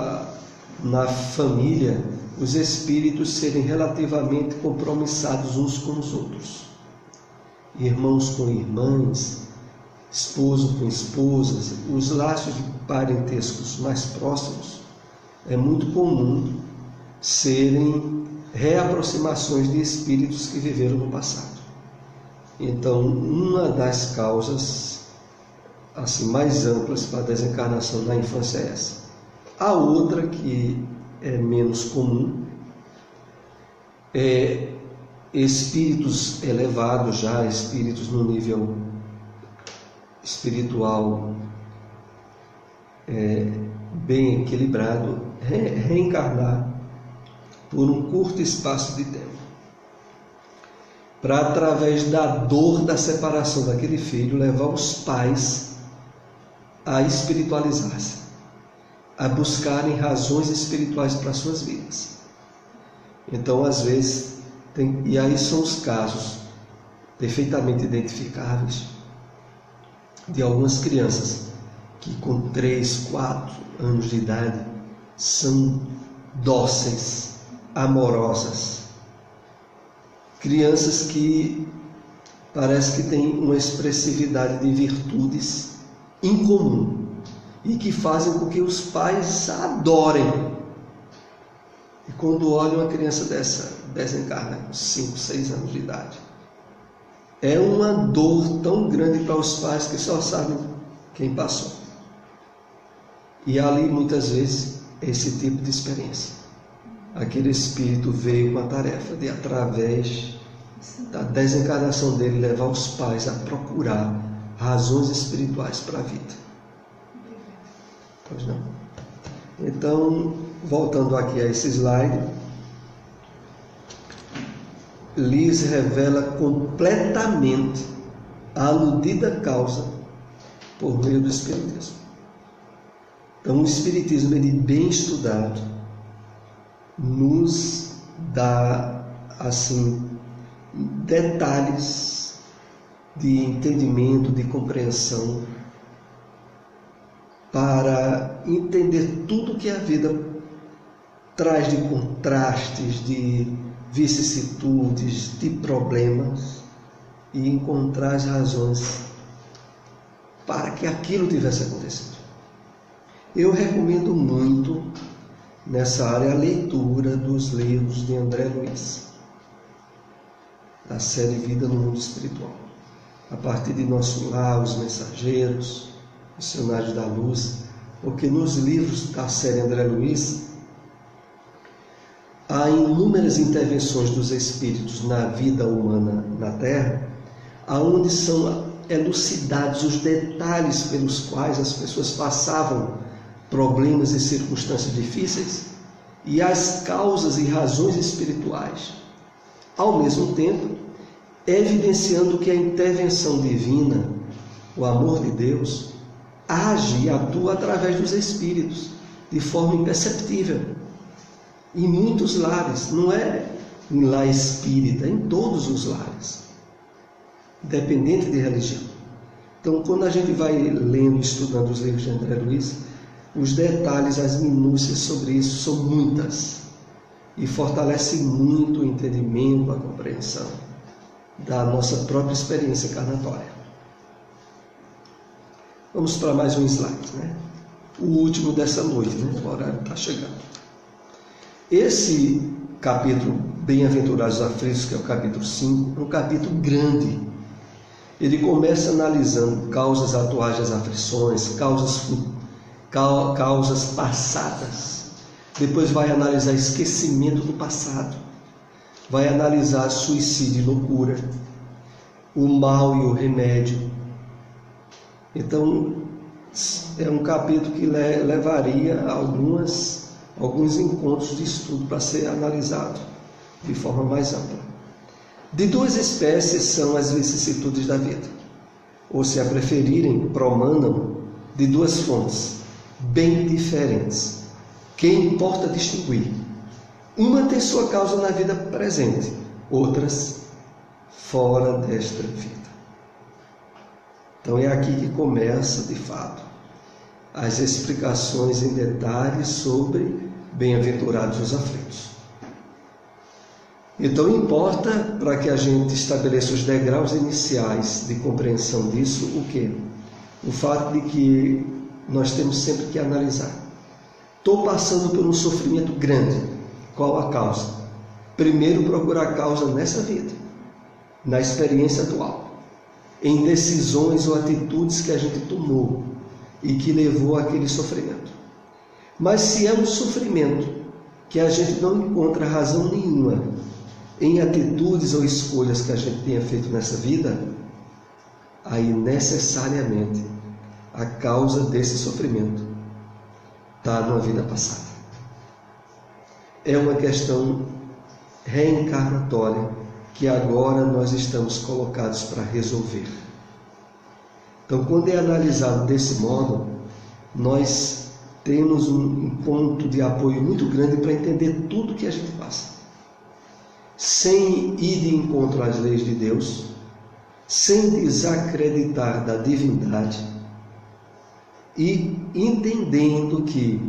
na família os espíritos serem relativamente compromissados uns com os outros. Irmãos com irmãs, esposo com esposas, os laços de parentescos mais próximos, é muito comum serem reaproximações de espíritos que viveram no passado. Então, uma das causas assim, mais amplas para a desencarnação na infância é essa. A outra, que é menos comum, é espíritos elevados já, espíritos no nível espiritual bem equilibrado, reencarnar por um curto espaço de tempo, para através da dor da separação daquele filho, levar os pais a espiritualizar-se, a buscarem razões espirituais para suas vidas. Então, às vezes, e aí são os casos perfeitamente identificáveis de algumas crianças que com 3, 4 anos de idade são dóceis, amorosas, crianças que parece que têm uma expressividade de virtudes incomum e que fazem com que os pais adorem. E quando olham uma criança dessa desencarna com 5, 6 anos de idade, é uma dor tão grande para os pais que só sabem quem passou. E ali muitas vezes é esse tipo de experiência. aquele espírito veio com a tarefa de, através da desencarnação dele, levar os pais a procurar razões espirituais para a vida. Pois não. Então, voltando aqui a esse slide, lhes revela completamente a aludida causa por meio do Espiritismo. Então, o Espiritismo, ele bem estudado, nos dá, assim, detalhes de entendimento, de compreensão, para entender tudo que a vida traz de contrastes, de vicissitudes, de problemas, e encontrar as razões para que aquilo tivesse acontecido. Eu recomendo muito nessa área a leitura dos livros de André Luiz, da série Vida no Mundo Espiritual. A partir de Nosso Lar, Os Mensageiros, Missionários da Luz, porque nos livros da série André Luiz há inúmeras intervenções dos espíritos na vida humana na Terra, aonde são elucidados os detalhes pelos quais as pessoas passavam problemas e circunstâncias difíceis e as causas e razões espirituais, ao mesmo tempo evidenciando que a intervenção divina, o amor de Deus, age e atua através dos espíritos de forma imperceptível. Em muitos lares, não é em lar espírita, em todos os lares, independente de religião. Então, quando a gente vai lendo e estudando os livros de André Luiz, os detalhes, as minúcias sobre isso são muitas e fortalece muito o entendimento, a compreensão da nossa própria experiência encarnatória. Vamos para mais um slide, né? O último dessa noite, né? O horário está chegando. Esse capítulo, Bem-aventurados os aflitos, que é o capítulo 5, é um capítulo grande. Ele começa analisando causas atuais das aflições, causas passadas. Depois vai analisar esquecimento do passado. Vai analisar suicídio e loucura, o mal e o remédio. Então, é um capítulo que levaria alguns encontros de estudo para ser analisado de forma mais ampla. De duas espécies são as vicissitudes da vida, ou, se a preferirem, promanam de duas fontes bem diferentes, que importa distinguir. Uma tem sua causa na vida presente, outras fora desta vida. Então é aqui que começa, de fato, as explicações em detalhes sobre bem-aventurados os aflitos. Então importa, para que a gente estabeleça os degraus iniciais de compreensão disso, o quê? O fato de que nós temos sempre que analisar. Estou passando por um sofrimento grande. Qual a causa? Primeiro procurar a causa nessa vida, na experiência atual, em decisões ou atitudes que a gente tomou e que levou àquele sofrimento. Mas se é um sofrimento que a gente não encontra razão nenhuma em atitudes ou escolhas que a gente tenha feito nessa vida, aí necessariamente a causa desse sofrimento está numa vida passada. É uma questão reencarnatória que agora nós estamos colocados para resolver. Então, quando é analisado desse modo, nós temos um ponto de apoio muito grande para entender tudo que a gente passa, sem ir de encontro às leis de Deus, sem desacreditar da divindade e entendendo que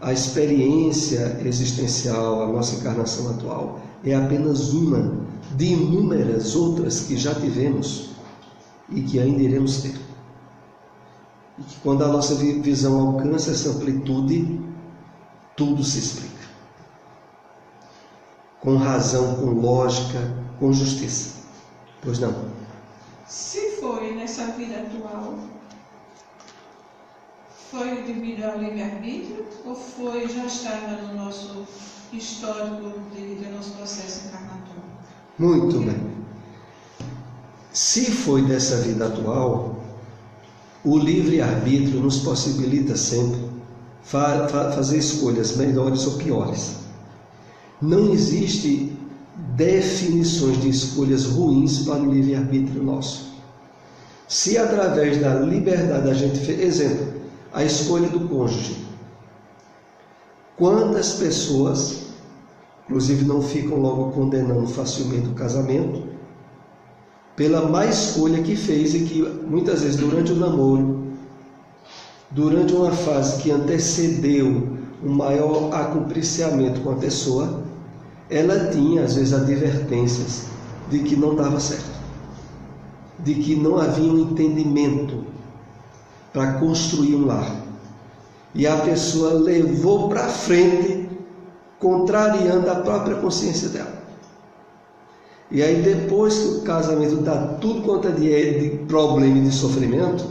a experiência existencial, a nossa encarnação atual, é apenas uma de inúmeras outras que já tivemos e que ainda iremos ter. E que quando a nossa visão alcança essa amplitude, tudo se explica. Com razão, com lógica, com justiça. Pois não? Se foi nessa vida atual, foi devido ao livre-arbítrio ou já estava no nosso histórico do nosso processo encarnatório. Muito bem. Se foi dessa vida atual, o livre-arbítrio nos possibilita sempre fazer escolhas melhores ou piores. Não existe definições de escolhas ruins para o livre-arbítrio nosso. Se através da liberdade a gente fez, exemplo, a escolha do cônjuge. Quantas pessoas, inclusive, não ficam logo condenando facilmente o casamento pela má escolha que fez e que muitas vezes durante o namoro, durante uma fase que antecedeu um maior acompliciamento com a pessoa, ela tinha às vezes advertências de que não dava certo, de que não havia um entendimento para construir um lar. E a pessoa levou para frente, contrariando a própria consciência dela. E aí depois que o casamento dá tudo quanto é de problema e de sofrimento,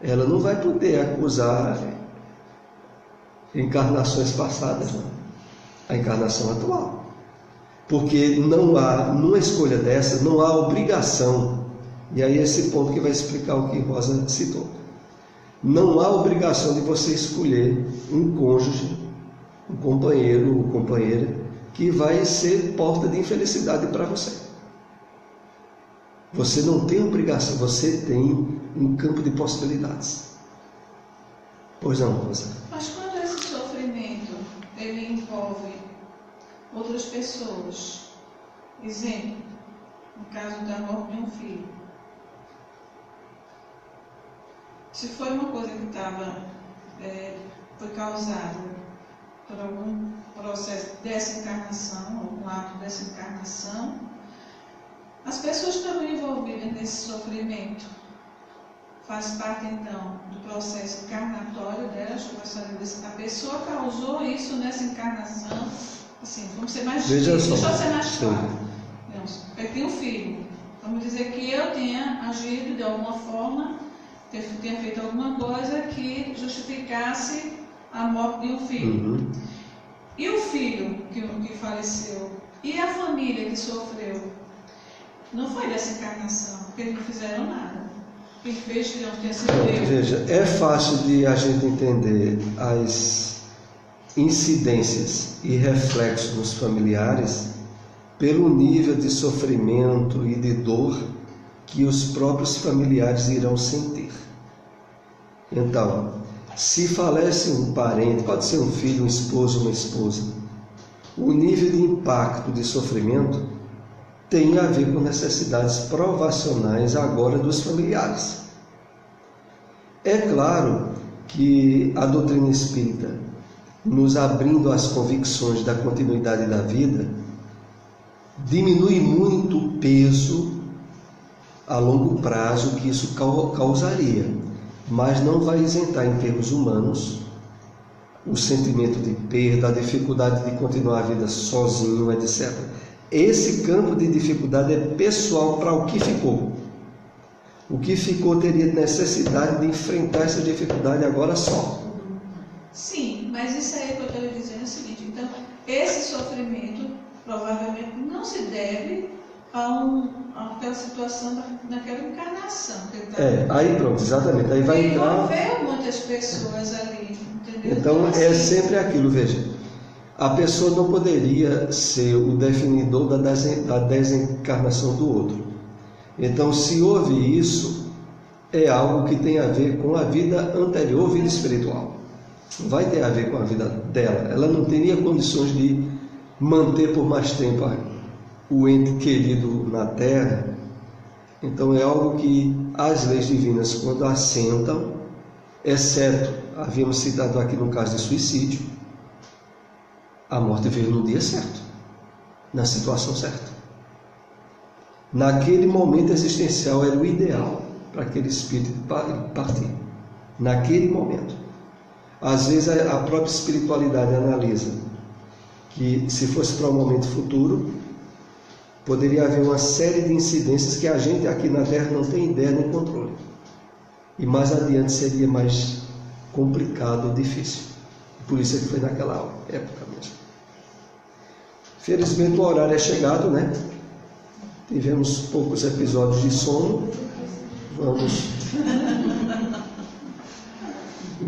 ela não vai poder acusar encarnações passadas, não. A encarnação atual. Porque não há, numa escolha dessa, não há obrigação. E aí esse ponto que vai explicar o que Rosa citou. Não há obrigação de você escolher um cônjuge, um companheiro ou companheira que vai ser porta de infelicidade para você. Você não tem obrigação, você tem um campo de possibilidades. Pois não, Rosa? Mas quando esse sofrimento ele envolve outras pessoas, exemplo, no caso da morte de um filho, se foi uma coisa que foi causada por algum processo de desencarnação, algum ato de desencarnação, as pessoas que estão envolvidas nesse sofrimento faz parte então do processo encarnatório delas. A pessoa causou isso nessa encarnação, assim, vamos ser mais deixa eu ser mais claro. Eu tenho um filho, vamos dizer que eu tenha agido de alguma forma, tenha feito alguma coisa que justificasse a morte de um filho. Uhum. E o filho que faleceu, e a família que sofreu, não foi dessa encarnação, porque eles não fizeram nada. Quem fez que não tenha sido eu. Veja, é fácil de a gente entender as incidências e reflexos nos familiares pelo nível de sofrimento e de dor que os próprios familiares irão sentir. Então, se falece um parente, pode ser um filho, um esposo, uma esposa, o nível de impacto de sofrimento tem a ver com necessidades provacionais agora dos familiares. É claro que a doutrina espírita, nos abrindo as convicções da continuidade da vida, diminui muito o peso a longo prazo que isso causaria, mas não vai isentar em termos humanos o sentimento de perda, a dificuldade de continuar a vida sozinho, etc. Esse campo de dificuldade é pessoal para o que ficou. O que ficou teria necessidade de enfrentar essa dificuldade agora só. Sim, mas isso aí que eu estou dizendo é o seguinte, então, esse sofrimento provavelmente não se deve àquela situação daquela encarnação. Aí pronto, exatamente. Aí vai entrar. Envolveu muitas pessoas ali, entendeu? Então é sempre aquilo, veja. A pessoa não poderia ser o definidor da desencarnação do outro. Então, se houve isso, é algo que tem a ver com a vida anterior, vida espiritual. Não vai ter a ver com a vida dela. Ela não teria condições de manter por mais tempo o ente querido na Terra. Então, é algo que as leis divinas, quando assentam, exceto, havíamos citado aqui no caso de suicídio, a morte veio no dia certo, na situação certa. Naquele momento existencial era o ideal para aquele espírito partir. Naquele momento. Às vezes a própria espiritualidade analisa que se fosse para um momento futuro, poderia haver uma série de incidências que a gente aqui na Terra não tem ideia nem controle. E mais adiante seria mais complicado ou difícil. Por isso é que foi naquela época mesmo. Felizmente o horário é chegado, né? Tivemos poucos episódios de sono.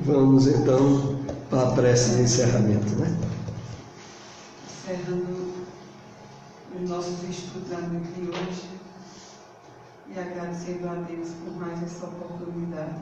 Vamos então para a prece de encerramento, né? Encerrando os nossos estudos da noite de hoje e agradecendo a Deus por mais essa oportunidade